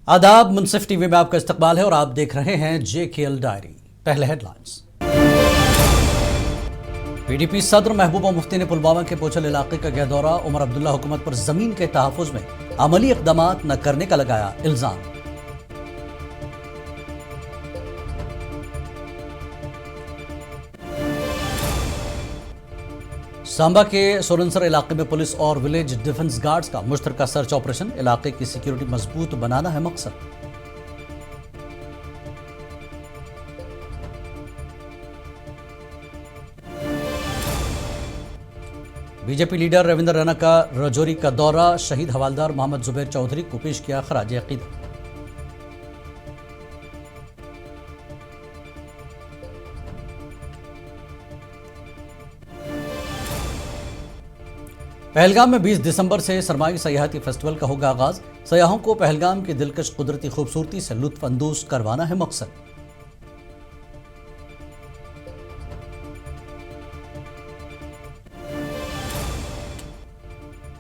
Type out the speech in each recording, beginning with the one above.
आदाब, मुनसिफ टीवी में आपका इस्तकबाल है और आप देख रहे हैं JKL डायरी। पहले हेडलाइंस। PDP सदर महबूबा मुफ्ती ने पुलवामा के पोचल इलाके का किया दौरा। उमर अब्दुल्ला हुकूमत पर जमीन के तहफ्फुज में अमली इक़दामात न करने का लगाया इल्जाम। सांबा के सोरनसर इलाके में पुलिस और विलेज डिफेंस गार्ड्स का मुश्तरका सर्च ऑपरेशन। इलाके की सिक्योरिटी मजबूत बनाना है मकसद। बीजेपी लीडर रविंद्र रैना का राजौरी का दौरा। शहीद हवालदार मोहम्मद जुबैर चौधरी को पेश किया खराज अकीदत। पहलगाम में 20 दिसंबर से सरमाई सयाहती फेस्टिवल का होगा आगाज। सयाहों को पहलगाम की दिलकश कुदरती खूबसूरती से लुत्फ अंदोज करवाना है मकसद।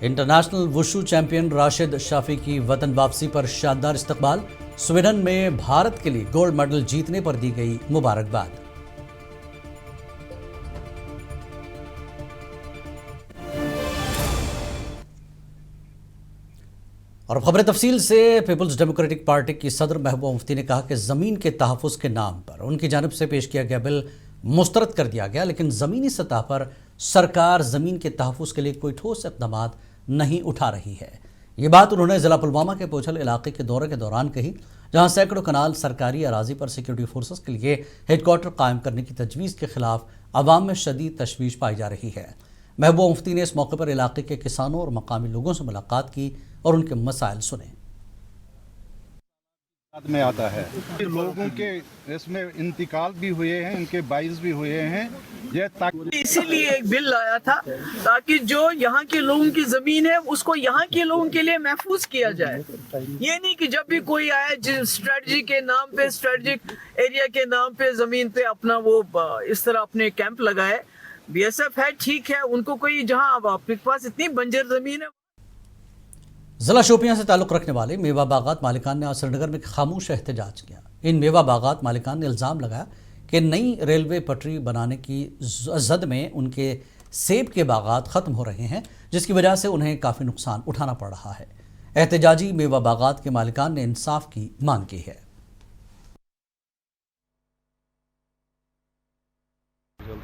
International wushu champion Rashid Shafi की वतन वापसी पर शानदार इस्तकबाल। स्वीडन में भारत के लिए गोल्ड मेडल जीतने पर दी गई मुबारकबाद। और खबरें तफसील से। पीपल्स डेमोक्रेटिक पार्टी की सदर महबूबा मुफ्ती ने कहा कि ज़मीन के तहफ़्फ़ुज़ के नाम पर उनकी जानिब से पेश किया गया बिल मुस्तरद कर दिया गया, लेकिन ज़मीनी सतह पर सरकार ज़मीन के तहफ़्फ़ुज़ के लिए कोई ठोस इक़दाम नहीं उठा रही है। ये बात उन्होंने ज़िला पुलवामा के पोचल इलाके के दौरे के दौरान कही, जहाँ सैकड़ों कनाल सरकारी अराजी पर सिक्योरिटी फोर्सेस के लिए हेडक्वार्टर कायम करने की तजवीज़ के खिलाफ अवाम में शदीद तशवीश पाई जा रही है। महबूबा मुफ्ती ने इस मौके पर इलाके के किसानों और मकामी लोगों से मुलाकात की और उनके मसाइल सुने। में आता है लोगों के इसमें इंतकाल भी हुए हैं, इनके बाइस भी हुए हैं। ये इसीलिए एक बिल लाया था ताकि जो यहाँ के लोगों की जमीन है उसको यहाँ के लोगों के लिए महफूज किया जाए। ये नहीं कि जब भी कोई आए स्ट्रेटजी के नाम पे, स्ट्रेटजिक एरिया के नाम पे जमीन पे अपना वो इस तरह अपने कैंप लगाए। BSF है, ठीक है, उनको कोई जहाँ अब आपके पास इतनी बंजर जमीन है। जिला शोपियां से ताल्लुक़ रखने वाले मेवा बागात मालिकान ने आज श्रीनगर में खामोश एहतजाज किया। इन मेवा बागात मालिकान ने इल्ज़ाम लगाया कि नई रेलवे पटरी बनाने की जद में उनके सेब के बागात ख़त्म हो रहे हैं, जिसकी वजह से उन्हें काफ़ी नुकसान उठाना पड़ रहा है। एहतजाजी मेवा बागात के मालिकान ने इंसाफ की मांग की है।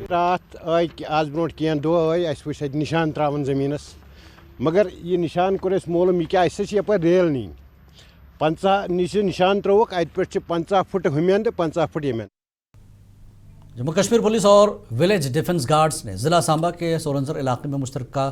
रात आज ब्रो कह निशान त्रावन जमीनस, मगर ये निशान कोर मोलूम यह यप रेल नी 50 निशान त्रोक अत पे 50 फुट हुमें तो 50 फुट यमें। जम्मू कश्मीर पुलिस और विलेज डिफेंस गार्ड्स ने जिला सांबा के सोरनसर इलाके में मुश्तरका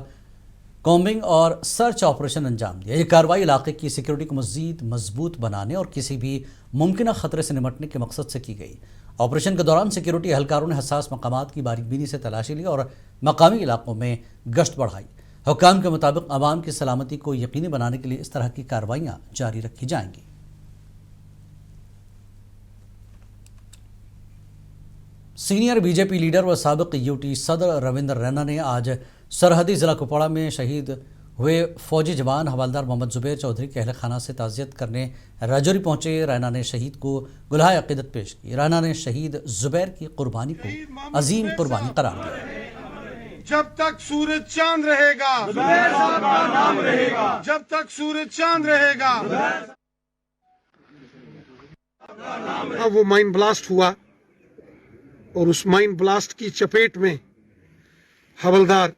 कॉम्बिंग और सर्च ऑपरेशन अंजाम दिया। ये कार्रवाई इलाके की सिक्योरिटी को मज़ीद मजबूत बनाने और किसी भी मुमकिन ख़तरे से निपटने के मकसद से की गई। ऑपरेशन के दौरान सिक्योरिटी एहलकारों ने हसास मकामात की बारीकबीनी से तलाशी ली और मकामी इलाकों में गश्त बढ़ाई। हुक्काम के मुताबिक आवाम की सलामती को यकीनी बनाने के लिए इस तरह की कार्रवाइयाँ जारी रखी जाएंगी। सीनियर बीजेपी लीडर व साबिक UT सदर रविंद्र रैना ने आज सरहदी ज़िला कुपवाड़ा में शहीद हुए फौजी जवान हवालदार मोहम्मद जुबैर चौधरी के अहल खाना से ताज़ियत करने राजौरी पहुंचे। रैना ने शहीद को गुलाह अक़ीदत पेश की। रैना ने शहीद जुबैर की कुर्बानी को अजीम कुर्बानी करार दिया। जब तक सूरज चांद रहेगा, जुबैर साहब का नाम रहेगा। जब तक सूरज चांद रहेगा। अब वो माइन ब्लास्ट हुआ और उस माइन ब्लास्ट की चपेट में हवलदार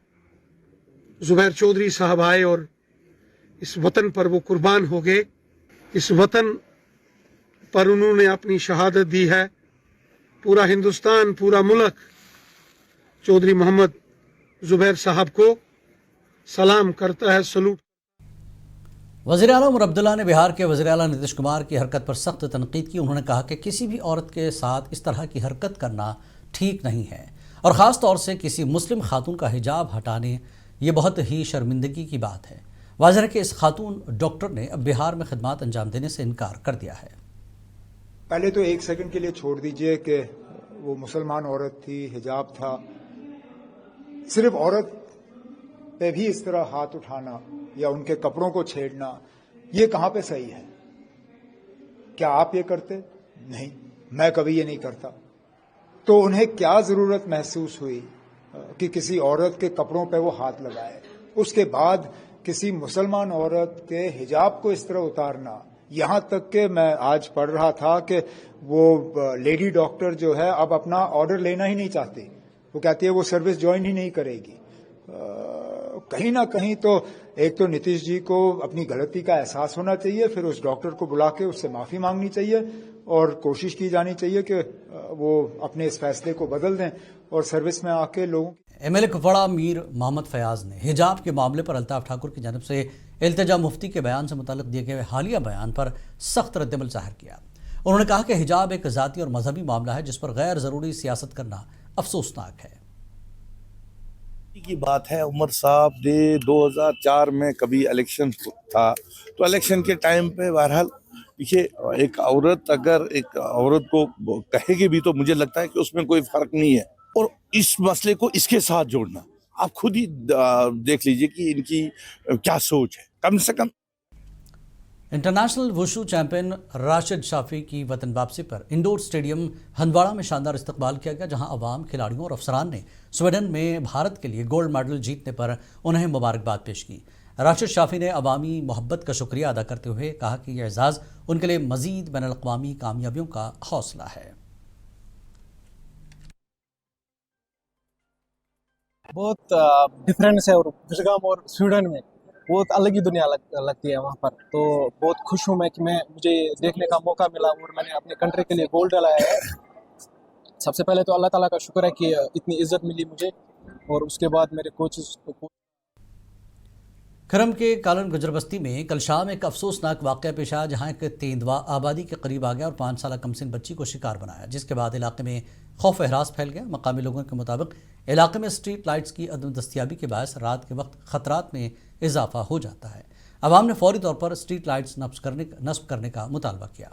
जुबैर चौधरी साहब आए और इस वतन पर वो कुर्बान हो गए। इस वतन पर उन्होंने अपनी शहादत दी है। पूरा हिंदुस्तान, पूरा मुल्क चौधरी मोहम्मद जुबैर साहब को सलाम करता है, सलूट। वज़ीर आला उमर अब्दुल्ला ने बिहार के वज़ीर आला नीतीश कुमार की हरकत पर सख्त तनकीद की। उन्होंने कहा कि किसी भी औरत के साथ इस तरह की हरकत करना ठीक नहीं है और ख़ास तौर से किसी मुस्लिम खातून का हिजाब हटाने ये बहुत ही शर्मिंदगी की बात है। वाज़ेह है कि इस खातून डॉक्टर ने अब बिहार में खिदमात अंजाम देने से इनकार कर दिया है। पहले तो एक सेकंड के लिए छोड़ दीजिए कि वो मुसलमान औरत थी, हिजाब था। सिर्फ औरत पे भी इस तरह हाथ उठाना या उनके कपड़ों को छेड़ना, ये कहाँ पे सही है? क्या आप ये करते? नहीं, मैं कभी ये नहीं करता। तो उन्हें क्या जरूरत महसूस हुई कि किसी औरत के कपड़ों पे वो हाथ लगाए? उसके बाद किसी मुसलमान औरत के हिजाब को इस तरह उतारना, यहां तक कि मैं आज पढ़ रहा था कि वो लेडी डॉक्टर जो है अब अपना ऑर्डर लेना ही नहीं चाहती। वो कहती है वो सर्विस ज्वाइन ही नहीं करेगी। कहीं ना कहीं तो एक तो नीतीश जी को अपनी गलती का एहसास होना चाहिए, फिर उस डॉक्टर को बुला के उससे माफी मांगनी चाहिए और कोशिश की जानी चाहिए कि वो अपने इस फैसले को बदल दें और सर्विस में आके लोगों एमएलए कुपवाड़ा मीर मोहम्मद फयाज ने हिजाब के मामले पर अल्ताफ ठाकुर की जानिब से इल्तिजा मुफ्ती के बयान से मुताल्लिक दिए गए हालिया बयान पर सख्त रद्दअमल जाहिर किया। उन्होंने कहा कि हिजाब एक ज़ाती और मजहबी मामला है जिस पर गैर ज़रूरी सियासत करना अफसोसनाक है। की बात है, उमर साहब ने 2004 में कभी इलेक्शन था तो इलेक्शन के टाइम पे बहरहाल देखिए एक औरत अगर एक औरत को कहेगी भी तो मुझे लगता है कि उसमें कोई फर्क नहीं है। और इस मसले को इसके साथ जोड़ना, आप खुद ही देख लीजिए कि इनकी क्या सोच है। कम से कम international wushu champion Rashid Shafi की वतन वापसी पर इंडोर स्टेडियम हंदवाड़ा में शानदार इस्तकबाल किया गया, जहां अवाम, खिलाड़ियों और अफसरान ने स्वीडन में भारत के लिए गोल्ड मेडल जीतने पर उन्हें मुबारकबाद पेश की। राशिद शाफी ने अवामी मोहब्बत का शुक्रिया अदा करते हुए कहा कि यह एजाज़ उनके लिए मजीद बैनुल-अक़वामी कामयाबियों का हौसला है। बहुत डिफरेंस है और गुजगाम और स्वीडन में बहुत अलग ही दुनिया लगती है वहाँ पर। तो बहुत खुश हूँ मैं कि मुझे देखने का मौका मिला और मैंने अपने कंट्री के लिए गोल्ड लाया है। सबसे पहले तो अल्लाह ताला का शुक्र है कि इतनी इज्जत मिली मुझे और उसके बाद मेरे कोचेस को। खरम के कालन गुजरबस्ती में कल शाम एक अफसोसनाक वाक़या पेश आया, जहां एक तेंदुआ आबादी के करीब आ गया और 5 साल कमसिन बच्ची को शिकार बनाया, जिसके बाद इलाके में खौफ एहरास फैल गया। मकामी लोगों के मुताबिक इलाके में स्ट्रीट लाइट्स की अदम दस्तियाबी के बायस रात के वक्त खतरात में इजाफा हो जाता है। अवाम ने फौरी तौर पर स्ट्रीट लाइट्स नस्ब करने का मुतालबा किया।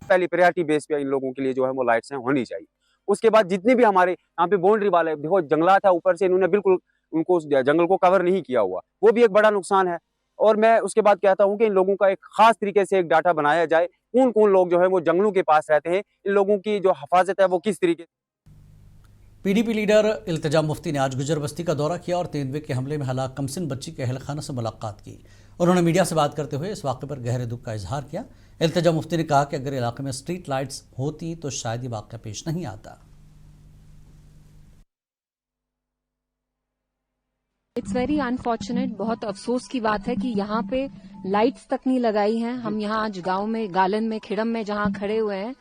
पहली प्रायोरिटी बेस पे इन लोगों के लिए जो है वो लाइट्स हैं होनी चाहिए। उसके बाद जितने भी हमारे यहाँ पे बाउंड्री वाले देखो जंगलात है, ऊपर से इन्होंने बिल्कुल उनको जंगल को कवर नहीं किया हुआ, वो भी एक बड़ा नुकसान है। और मैं उसके बाद कहता हूँ कि इन लोगों का एक खास तरीके से एक डाटा बनाया जाए, कौन कौन लोग जो है वो जंगलों के पास रहते हैं, इन लोगों की जो हिफाजत है वो किस तरीके। पीडीपी लीडर इल्तिजा मुफ्ती ने आज गुजरबस्ती का दौरा किया और तेंदुए के हमले में हलाक कमसिन बच्ची के अहल खाना से मुलाकात की। उन्होंने मीडिया से बात करते हुए इस वाक़े पर गहरे दुख का इजहार किया। इल्तिजा मुफ्ती ने कहा कि अगर इलाके में स्ट्रीट लाइट्स होती तो शायद ये वाक़या पेश नहीं आता। इट्स वेरी अनफॉर्चुनेट, बहुत अफसोस की बात है कि यहाँ पे लाइट्स तक नहीं लगाई हैं। हम यहाँ आज गांव में गालन में खिड़म में जहाँ खड़े हुए हैं,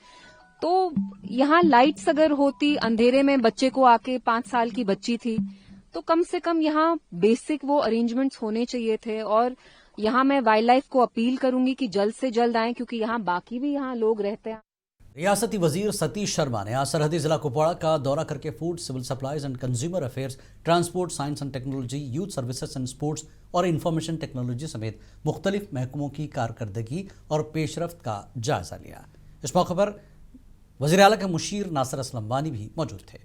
तो यहाँ लाइट्स अगर होती, अंधेरे में बच्चे को आके 5 साल की बच्ची थी, तो कम से कम यहाँ बेसिक वो अरेंजमेंट्स होने चाहिए थे। और यहाँ मैं वाइल्ड लाइफ को अपील करूंगी कि जल्द से जल्द आएं, क्योंकि यहाँ बाकी भी यहाँ लोग रहते हैं। रियासती वजीर सतीश शर्मा ने आज सरहदी जिला कुपवाड़ा का दौरा करके food, civil supplies and consumer affairs, transport, science and technology, youth services and sports और इंफॉर्मेशन टेक्नोलॉजी समेत मुख्तलिफ महकमों की कारकर्दगी और पेशरफ्त का जायजा लिया। इस मौके पर वज़ीर आला के मुशीर नासिर असलम वानी भी मौजूद थे।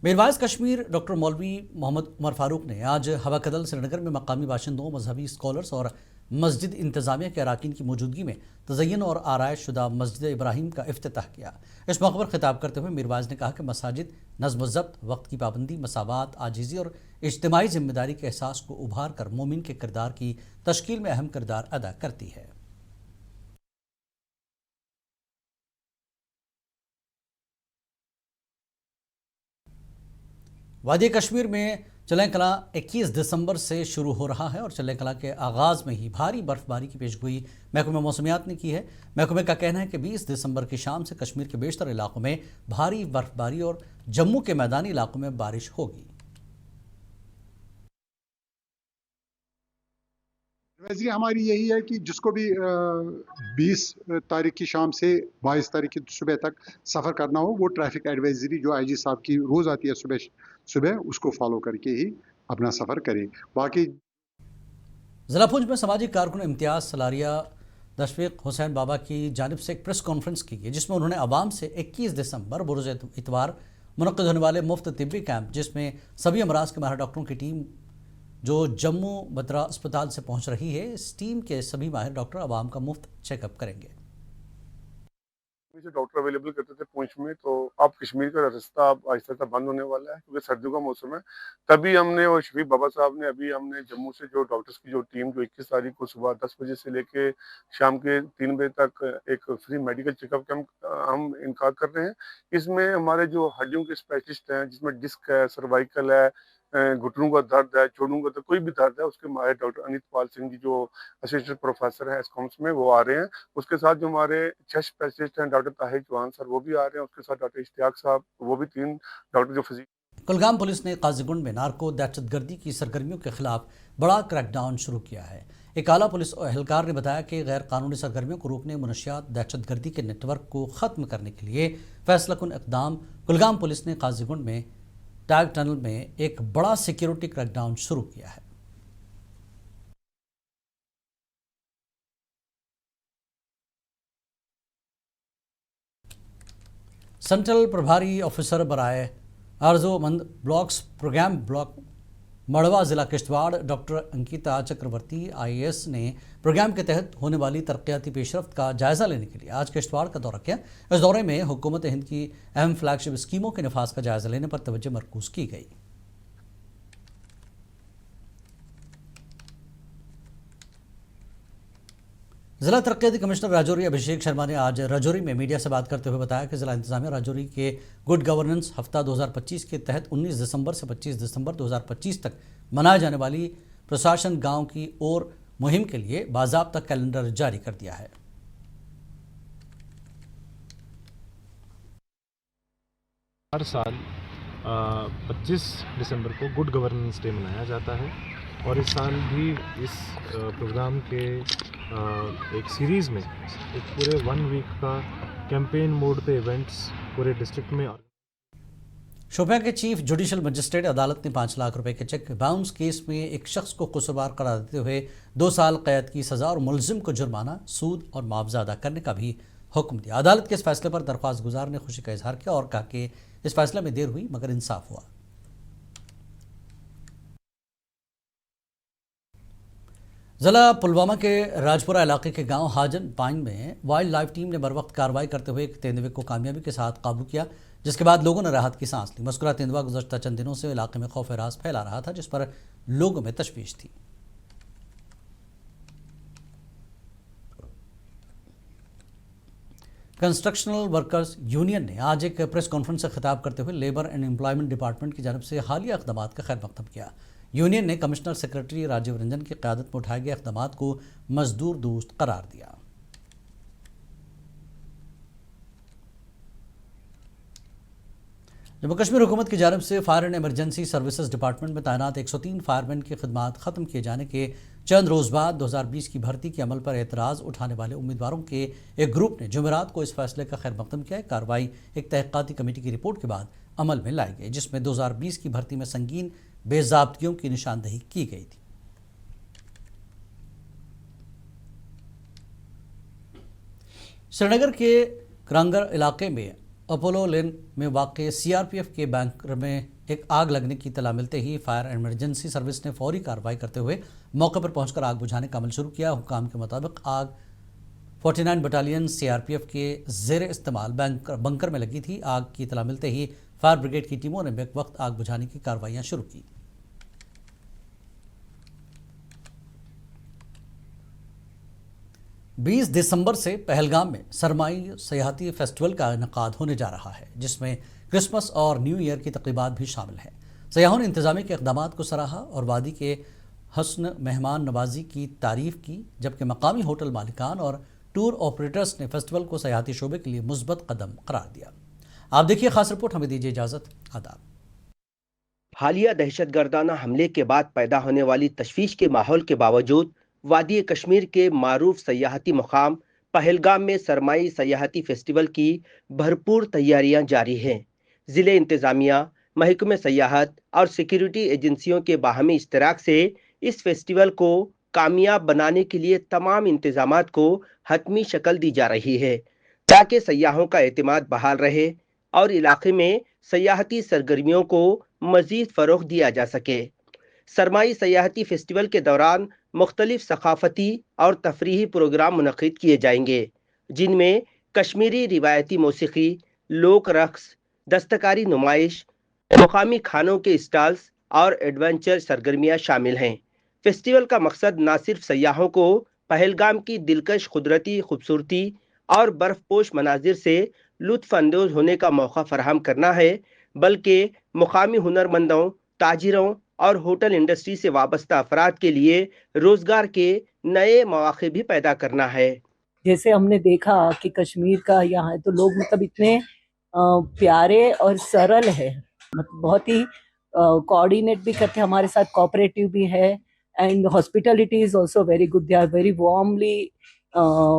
मीरवाइज कश्मीर डॉक्टर मौलवी मोहम्मद उमर फारूक ने आज हवा कदल श्रीनगर में मकामी बाशिंदों, मजहबी स्कॉलर्स और मस्जिद इंतजामिया के अराकीन की मौजूदगी में तज़य्युन और आराइश शुदा मस्जिद इब्राहिम का इफ्तिताह किया। इस मौके पर खिताब करते हुए मीरवाइज ने कहा कि मसाजिद नज़्म ज़ब्त, वक्त की पाबंदी, मसावात, आजिज़ी और इज्तिमाई जिम्मेदारी के एहसास को उभार कर मोमिन के किरदार की तश्कील में अहम किरदार अदा करती है। वादी कश्मीर में चलें कला 21 दिसंबर से शुरू हो रहा है और चलें कला के आगाज़ में ही भारी बर्फबारी की पेशगोई महकमे मौसमियात ने की है। महकमे का कहना है कि 20 दिसंबर की शाम से कश्मीर के बेशतर इलाकों में भारी बर्फबारी और जम्मू के मैदानी इलाकों में बारिश होगी। एडवाइजरी हमारी यही है कि जिसको भी 20 तारीख की शाम से 22 तारीख की सुबह तक सफ़र करना हो, वो ट्रैफिक एडवाइजरी जो आईजी साहब की रोज़ आती है सुबह उसको फॉलो करके ही अपना सफ़र करें। बाकी ज़िला पुंछ में समाजी कारकुन इम्तियाज़ सलारिया तशवीक हुसैन बाबा की जानिब से एक प्रेस कॉन्फ्रेंस की गई, जिसमें उन्होंने आवाम से 21 दिसंबर बरोज़ इतवार मुनक्किद होने वाले मुफ्त तिब्बी कैंप, जिसमें सभी अमराज के माहिर डॉक्टरों की टीम जो जम्मू बत्रा अस्पताल से पहुंच रही है, इस टीम के सभी माहिर डॉक्टर आवाम का मुफ्त चेकअप करेंगे। जो डॉक्टर अवेलेबल करते थे पूंछ में, तो अब कश्मीर का रास्ता अब आहिस्ता आहिस्ता बंद होने वाला है क्योंकि सर्दियों का मौसम है। तभी हमने और शफीक बाबा साहब ने अभी हमने जम्मू से जो डॉक्टर्स की जो टीम जो 21 तारीख को सुबह 10 बजे से लेके शाम के 3 बजे तक एक फ्री मेडिकल चेकअप कैंप हम इनका कर रहे हैं। इसमें हमारे जो हड्डियों के स्पेशलिस्ट हैं, जिसमें डिस्क है, सर्वाइकल है, घुटनों का दर्द है, जोड़ों का दर्द, कोई भी दर्द है, उसके माहिर डॉक्टर अनित पाल सिंह जी जो असिस्टेंट प्रोफेसर हैं एस्कॉम्स में, वो आ रहे हैं। उसके साथ जो हमारे चेस्ट स्पेशलिस्ट हैं डॉक्टर ताहिर चौहान सर, वो भी आ रहे हैं। उसके साथ डॉक्टर इश्तियाक साहब, वो भी 3 डॉक्टर जो फिजिक। कुलगाम पुलिस ने काजीगुंड में नार्को दहशतगर्दी की सरगर्मियों के खिलाफ बड़ा क्रैकडाउन शुरू किया है। एक आला पुलिस एहलकार ने बताया कि गैर कानूनी सरगर्मियों को रोकने, मुनशियात दहशतगर्दी के नेटवर्क को ख़त्म करने के लिए फैसलाकुन इक़दाम कुलगाम पुलिस ने काजीगुंड में टैग टनल में एक बड़ा सिक्योरिटी क्रैकडाउन शुरू किया है। सेंट्रल प्रभारी ऑफिसर बराए आरजोमंद ब्लॉक्स प्रोग्राम ब्लॉक मड़वा जिला किश्तवाड़ डॉक्टर अंकिता चक्रवर्ती IAS ने प्रोग्राम के तहत होने वाली तरक्याती पेशरफ्त का जायजा लेने के लिए आज किश्तवाड़ का दौरा किया। इस दौरे में हुकूमत हिंद की अहम फ्लैगशिप स्कीमों के नफाज का जायजा लेने पर तवज्जो मरकूज की गई। जिला तरक्याती कमिश्नर राजौरी अभिषेक शर्मा ने आज राजौरी में मीडिया से बात करते हुए बताया कि जिला इंतजामिया राजौरी के गुड गवर्नेंस हफ्ता 2025 के तहत 19 दिसंबर से 25 दिसंबर 2025 तक मनाए जाने वाली प्रशासन गांव की ओर मुहिम के लिए बाज़ाब्ता कैलेंडर जारी कर दिया है। हर साल 25 दिसंबर को गुड गवर्नेंस डे मनाया जाता है और इस साल भी इस प्रोग्राम के एक सीरीज़ में एक पूरे 1 वीक का कैंपेन मोड पे इवेंट्स पूरे डिस्ट्रिक्ट में। शोपियां के चीफ जुडिशल मजिस्ट्रेट अदालत ने 5 लाख रुपए के चेक बाउंस केस में एक शख्स को कसूरवार करार देते हुए 2 साल कैद की सज़ा और मुलजिम को जुर्माना, सूद और मुआवजा अदा करने का भी हुक्म दिया। अदालत के इस फैसले पर दरख्वास्त गुजार ने खुशी का इजहार किया और कहा कि इस फैसले में देर हुई मगर इंसाफ हुआ। ज़िला पुलवामा के राजपुरा इलाके के गांव हाजन पाइन में वाइल्ड लाइफ टीम ने बरवक्त कार्रवाई करते हुए एक तेंदुए को कामयाबी के साथ काबू किया, जिसके बाद लोगों ने राहत की सांस ली। मस्कुरा तेंदुआ गुज़श्ता चंद दिनों से इलाके में खौफ राज फैला रहा था, जिस पर लोगों में तशवीश थी। कंस्ट्रक्शनल वर्कर्स यूनियन ने आज एक प्रेस कॉन्फ्रेंस से खिताब करते हुए लेबर एंड एम्प्लॉयमेंट डिपार्टमेंट की जानिब से हालिया इक़दामात का खैर मकदम किया। यूनियन ने कमिश्नर सेक्रेटरी राजीव रंजन की क़यादत में उठाए गए इक़दामात को मजदूर दोस्त करार दिया। जम्मू कश्मीर हुकूमत की जानिब से fire and emergency services department में तैनात 103 फायरमैन की खिदमात ख़त्म किए जाने के चंद रोज़ बाद 2020 की भर्ती के अमल पर एतराज़ उठाने वाले उम्मीदवारों के एक ग्रुप ने जुमेरात को इस फैसले का खैर मकदम किया। कार्रवाई एक तहक़ीक़ाती कमेटी की रिपोर्ट के बाद अमल में लाई गई, जिसमें 2020 की भर्ती में संगीन बेज़ाब्तियों की निशानदेही की गई थी। श्रीनगर के करांगर इलाके में अपोलो लेन में वाक़े CRPF के बैंकर में एक आग लगने की इत्तला मिलते ही फायर एंड इमरजेंसी सर्विस ने फौरी कार्रवाई करते हुए मौके पर पहुंचकर आग बुझाने का अमल शुरू किया। हुकाम के मुताबिक आग 49 बटालियन CRPF के ज़ेर इस्तेमाल बंकर में लगी थी। आग की इत्तला मिलते ही फायर ब्रिगेड की टीमों ने बेवक्त आग बुझाने की कार्रवाइयाँ शुरू की। बीस दिसंबर से पहलगाम में सरमाई सयाहती फेस्टिवल का इनेकाद होने जा रहा है, जिसमें क्रिसमस और न्यू ईयर की तकरीबात भी शामिल हैं। सयाहों ने इंतजामिया के इक़दामात को सराहा और वादी के हसन मेहमान नवाजी की तारीफ़ की, जबकि मकामी होटल मालिकान और टूर ऑपरेटर्स ने फेस्टिवल को सयाहती शोबे के लिए मुस्बत कदम करार दिया। आप देखिए खास रिपोर्ट, हमें दीजिए इजाज़त। आदाब। हालिया दहशतगर्दाना हमले के बाद पैदा होने वाली तशवीश के माहौल के बावजूद वादी कश्मीर के मारूफ सयाहती मुकाम पहलगाम में सरमाई सयाहती फेस्टिवल की भरपूर तैयारियां जारी हैं। ज़िले इंतज़ामिया, महकमे सयाहत और सिक्योरिटी एजेंसियों के बाहमी इश्तराक से इस फेस्टिवल को कामयाब बनाने के लिए तमाम इंतजामात को हतमी शक्ल दी जा रही है, ताकि सयाहों का एतमाद बहाल रहे और इलाके में सयाहती सरगर्मियों को मजीद फरोग दिया जा सके। सरमाई सयाहती फेस्टिवल के दौरान मुख्तलिफ सकाफती और तफरीही प्रोग्राम मुनक़िद किए जाएंगे, जिनमें कश्मीरी रिवायती मौसीकी, लोक रक़्स, दस्तकारी नुमाइश, मुकामी खानों के स्टॉल्स और एडवेंचर सरगर्मियाँ शामिल हैं। फेस्टिवल का मकसद न सिर्फ सयाहों को पहलगाम की दिलकश कुदरती खूबसूरती और बर्फपोश मनाजिर से लुत्फ़ अंदोज होने का मौका फराहम करना है, बल्कि मुकामी हुनरमंदों, ताजिरों और होटल इंडस्ट्री से वाबस्ता अफराद के लिए रोजगार के नए मौके भी पैदा करना है। जैसे हमने देखा कि कश्मीर का यहाँ तो लोग मतलब इतने प्यारे और सरल है, मतलब बहुत ही कोऑर्डिनेट भी करते हैं हमारे साथ, कोऑपरेटिव भी है, and hospitality is also very good. They are very warmly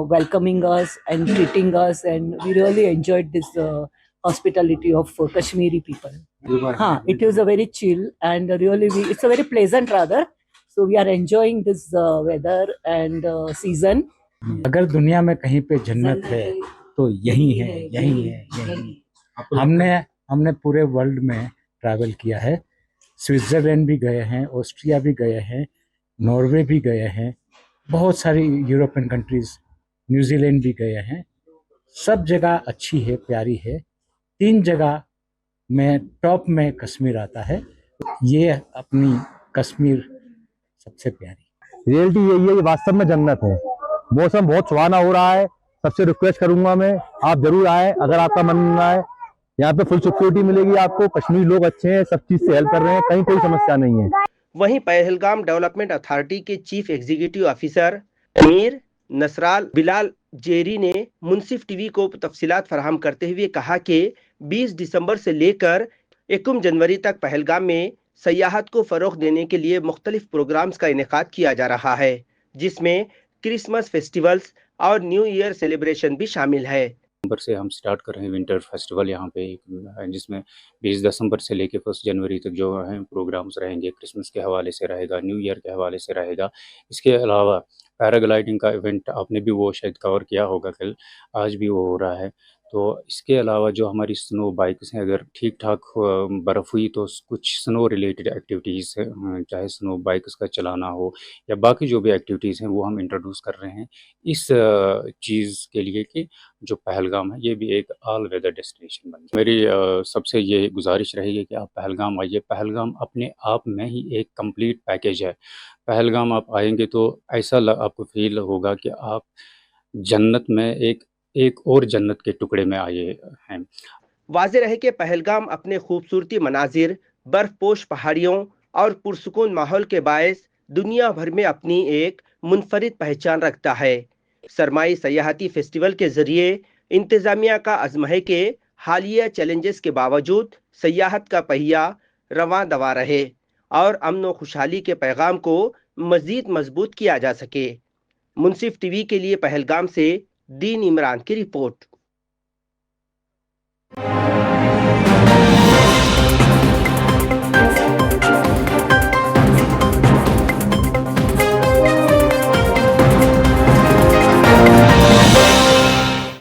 welcoming us and treating us, and we really enjoyed this hospitality of Kashmiri people. It was a very chill and really it's a very pleasant rather. So we are enjoying this weather and season. अगर दुनिया में कहीं पे जन्नत है तो यही है। हमने पूरे वर्ल्ड में ट्रैवल किया है, स्विट्ज़रलैंड भी गए हैं, ऑस्ट्रिया भी गए हैं, नॉर्वे भी गए हैं, बहुत सारी यूरोपियन कंट्रीज़, न्यूजीलैंड भी गए हैं। सब जगह अच्छी है, प्यारी है। 3 जगह में टॉप में कश्मीर आता है। ये अपनी कश्मीर सबसे प्यारी। रियलिटी यही है, ये वास्तव में जन्नत है। मौसम बहुत सुहाना हो रहा है। सबसे रिक्वेस्ट करूंगा मैं, आप जरूर आए अगर आपका मन रहा है। यहाँ पे फुल सिक्योरिटी मिलेगी आपको, कश्मीरी लोग अच्छे हैं, सब चीज़ से हेल्प कर रहे हैं, कहीं कोई समस्या नहीं है। वहीं पहलगाम डेवलपमेंट अथॉरिटी के chief executive officer Mir Nasral Bilal Jeri ने मुनसिफ टीवी को तफसीलात फराहम करते हुए कहा कि 20 दिसंबर से लेकर 1 जनवरी तक पहलगाम में सयाहत को फ़रोग़ देने के लिए मुख्तलिफ प्रोग्राम्स का इनेकाद किया जा रहा है, जिसमें क्रिसमस फेस्टिवल्स और न्यू ईयर सेलिब्रेशन भी शामिल है। दिसंबर से हम स्टार्ट कर रहे हैं विंटर फेस्टिवल यहाँ पे, जिसमें 20 दिसंबर से लेके 1 जनवरी तक जो है प्रोग्राम्स रहेंगे। क्रिसमस के हवाले से रहेगा, न्यू ईयर के हवाले से रहेगा। इसके अलावा पैराग्लाइडिंग का इवेंट आपने भी वो शायद कवर किया होगा, कल आज भी वो हो रहा है। तो इसके अलावा जो हमारी स्नो बाइक्स हैं, अगर ठीक ठाक बर्फ़ हुई तो कुछ स्नो रिलेटेड एक्टिविटीज़ हैं, चाहे स्नो बाइक्स का चलाना हो या बाकी जो भी एक्टिविटीज़ हैं, वो हम इंट्रोड्यूस कर रहे हैं इस चीज़ के लिए कि जो पहलगाम है ये भी एक ऑल वेदर डेस्टिनेशन बन जाए। मेरी सबसे ये गुजारिश रहेगी कि आप पहलगाम आइए। पहलगाम अपने आप में ही एक कंप्लीट पैकेज है। पहलगाम आप आएंगे तो ऐसा आपको फील होगा कि आप जन्नत में एक और जन्नत के टुकड़े में आए हैं। वाज़ेह रहे कि पहलगाम अपने खूबसूरती मनाजिर, बर्फपोश पहाड़ियों और पुरसुकून माहौल के बायस दुनिया भर में अपनी एक मुनफरिद पहचान रखता है। सरमाई सयाहती फेस्टिवल के जरिए इंतज़ामिया का अज़्म है कि हालिया चैलेंजेस के बावजूद सयाहत का पहिया रवां दवा रहे और अमन व खुशहाली के पैगाम को मज़ीद मजबूत किया जा सके। मुनसिफ टीवी के लिए पहलगाम से दीन इमरान की रिपोर्ट।